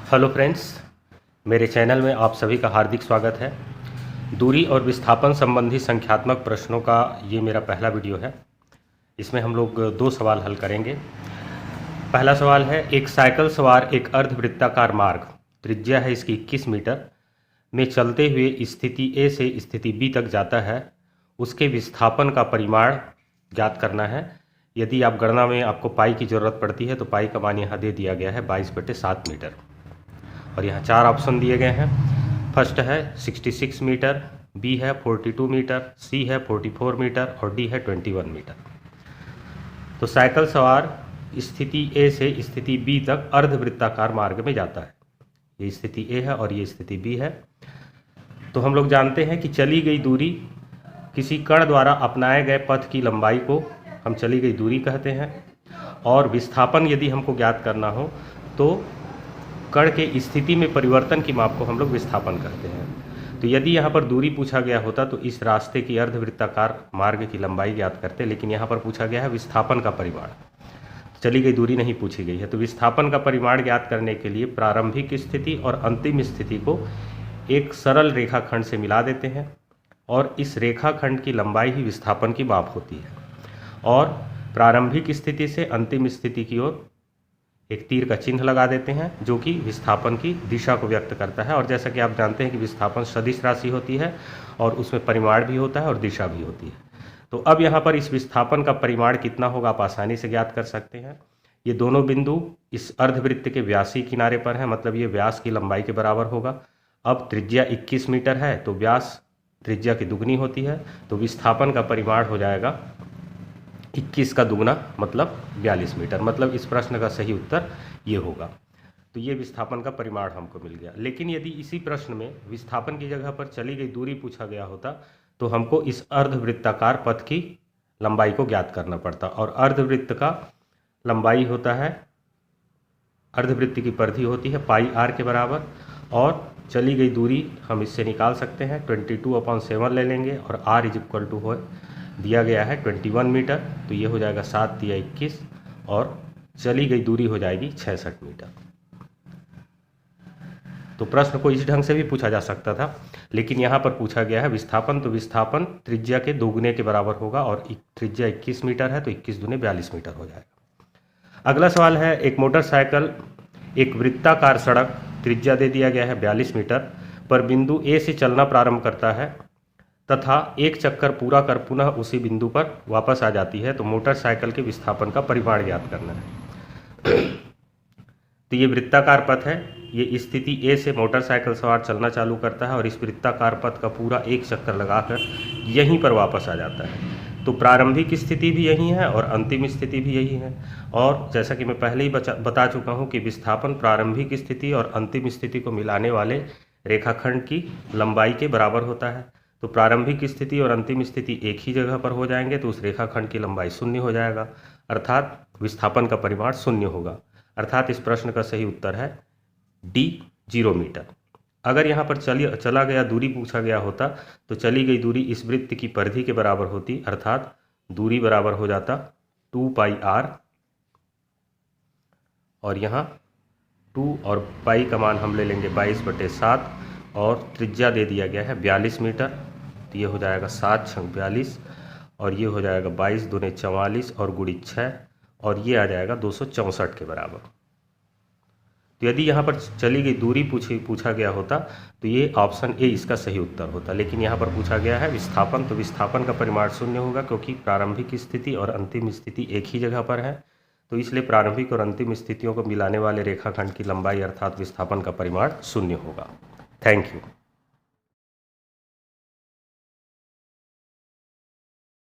Hello friends, मेरे channel में आप सभी का हार्दिक स्वागत है। दूरी और विस्थापन संबंधी संख्यात्मक प्रश्नों का ये मेरा पहला वीडियो है। इसमें हम लोग दो सवाल हल करेंगे। पहला सवाल है, एक साइकिल सवार एक अर्धवृत्ताकार मार्ग, त्रिज्या है इसकी 21 मीटर, में चलते हुए स्थिति ए से स्थिति बी तक जाता है। उसके विस्थापन का परिमाण ज्ञात करना है। यदि आप गणना में आपको पाई की ज़रूरत पड़ती है तो पाई का मान यहाँ दे दिया गया है 22/7 मीटर। और यहाँ चार ऑप्शन दिए गए हैं। फर्स्ट है 66 मीटर, बी है 42 मीटर, सी है 44 मीटर और डी है 21 मीटर। तो साइकिल सवार स्थिति ए से स्थिति बी तक अर्धवृत्ताकार मार्ग में जाता है। ये स्थिति ए है और ये स्थिति बी है। तो हम लोग जानते हैं कि चली गई दूरी, किसी कण द्वारा अपनाए गए पथ की लंबाई को हम चली गई दूरी कहते हैं। और विस्थापन यदि हमको ज्ञात करना हो तो कण के स्थिति में परिवर्तन की माप को हम लोग विस्थापन कहते हैं। तो यदि यहाँ पर दूरी पूछा गया होता तो इस रास्ते की अर्धवृत्ताकार मार्ग की लंबाई ज्ञात करते, लेकिन यहाँ पर पूछा गया है विस्थापन का परिमाण। चली गई दूरी नहीं पूछी गई है। तो विस्थापन का परिमाण ज्ञात करने के लिए प्रारंभिक स्थिति और अंतिम स्थिति को एक सरल रेखाखंड से मिला देते हैं और इस रेखाखंड की लंबाई ही विस्थापन की माप होती है। और प्रारंभिक स्थिति से अंतिम स्थिति की ओर एक तीर का चिन्ह लगा देते हैं जो कि विस्थापन की दिशा को व्यक्त करता है। और जैसा कि आप जानते हैं कि विस्थापन सदिश राशि होती है और उसमें परिमाण भी होता है और दिशा भी होती है। तो अब यहाँ पर इस विस्थापन का परिमाण कितना होगा आप आसानी से ज्ञात कर सकते हैं। ये दोनों बिंदु इस अर्धवृत्त के व्यासी किनारे पर हैं, मतलब ये व्यास की लंबाई के बराबर होगा। अब त्रिज्या 21 मीटर है तो व्यास त्रिज्या की दुगनी होती है, तो विस्थापन का परिमाण हो जाएगा 21 का दुगना मतलब 42 मीटर। मतलब इस प्रश्न का सही उत्तर ये होगा। तो ये विस्थापन का परिमाण हमको मिल गया। लेकिन यदि इसी प्रश्न में विस्थापन की जगह पर चली गई दूरी पूछा गया होता तो हमको इस अर्धवृत्ताकार पथ की लंबाई को ज्ञात करना पड़ता। और अर्धवृत्त का लंबाई होता है, अर्धवृत्त की परिधि होती है पाई आर के बराबर। और चली गई दूरी हम इससे निकाल सकते हैं, 22/7 ले लेंगे और आर इज इक्वल टू हो दिया गया है 21 मीटर। तो ये हो जाएगा 7 या 21 और चली गई दूरी हो जाएगी 66 मीटर। तो प्रश्न को इस ढंग से भी पूछा जा सकता था, लेकिन यहाँ पर पूछा गया है विस्थापन। तो विस्थापन त्रिज्या के दोगुने के बराबर होगा और त्रिज्या 21 मीटर है तो 21 दूने 42 मीटर हो जाएगा। अगला सवाल है, एक मोटरसाइकिल एक वृत्ताकार सड़क, त्रिज्या दे दिया गया है 42 मीटर, पर बिंदु ए से चलना प्रारंभ करता है तथा एक चक्कर पूरा कर पुनः उसी बिंदु पर वापस आ जाती है। तो मोटरसाइकिल के विस्थापन का परिमाण ज्ञात करना है। तो ये वृत्ताकार पथ है, ये स्थिति ए से मोटरसाइकिल सवार चलना चालू करता है और इस वृत्ताकार पथ का पूरा एक चक्कर लगाकर यहीं पर वापस आ जाता है। तो प्रारंभिक स्थिति भी यही है और अंतिम स्थिति भी यही है। और जैसा कि मैं पहले ही बता चुका हूँ कि विस्थापन प्रारंभिक स्थिति और अंतिम स्थिति को मिलाने वाले रेखाखंड की लंबाई के बराबर होता है। तो प्रारंभिक स्थिति और अंतिम स्थिति एक ही जगह पर हो जाएंगे तो उस रेखाखंड की लंबाई 0 हो जाएगा, अर्थात विस्थापन का परिमाण 0 होगा। अर्थात इस प्रश्न का सही उत्तर है डी 0 मीटर। अगर यहाँ पर चला गया दूरी पूछा गया होता तो चली गई दूरी इस वृत्त की परिधि के बराबर होती, अर्थात दूरी बराबर हो जाता 2 पाई आर। और यहाँ 2 और पाई का मान हम ले लेंगे 22/7 और त्रिज्या दे दिया गया है 42 मीटर। तो ये हो जाएगा 7 × 42 और ये हो जाएगा 22 दूने 44 और गुणित 6 और ये आ जाएगा 264 के बराबर। तो यदि यहाँ पर चली गई दूरी पूछा गया होता तो ये ऑप्शन ए इसका सही उत्तर होता। लेकिन यहाँ पर पूछा गया है विस्थापन, तो विस्थापन का परिमाण 0 होगा क्योंकि प्रारंभिक स्थिति और अंतिम स्थिति एक ही जगह पर है। तो इसलिए प्रारंभिक और अंतिम स्थितियों को मिलाने वाले रेखाखंड की लंबाई अर्थात विस्थापन का परिमाण 0 होगा। Thank you.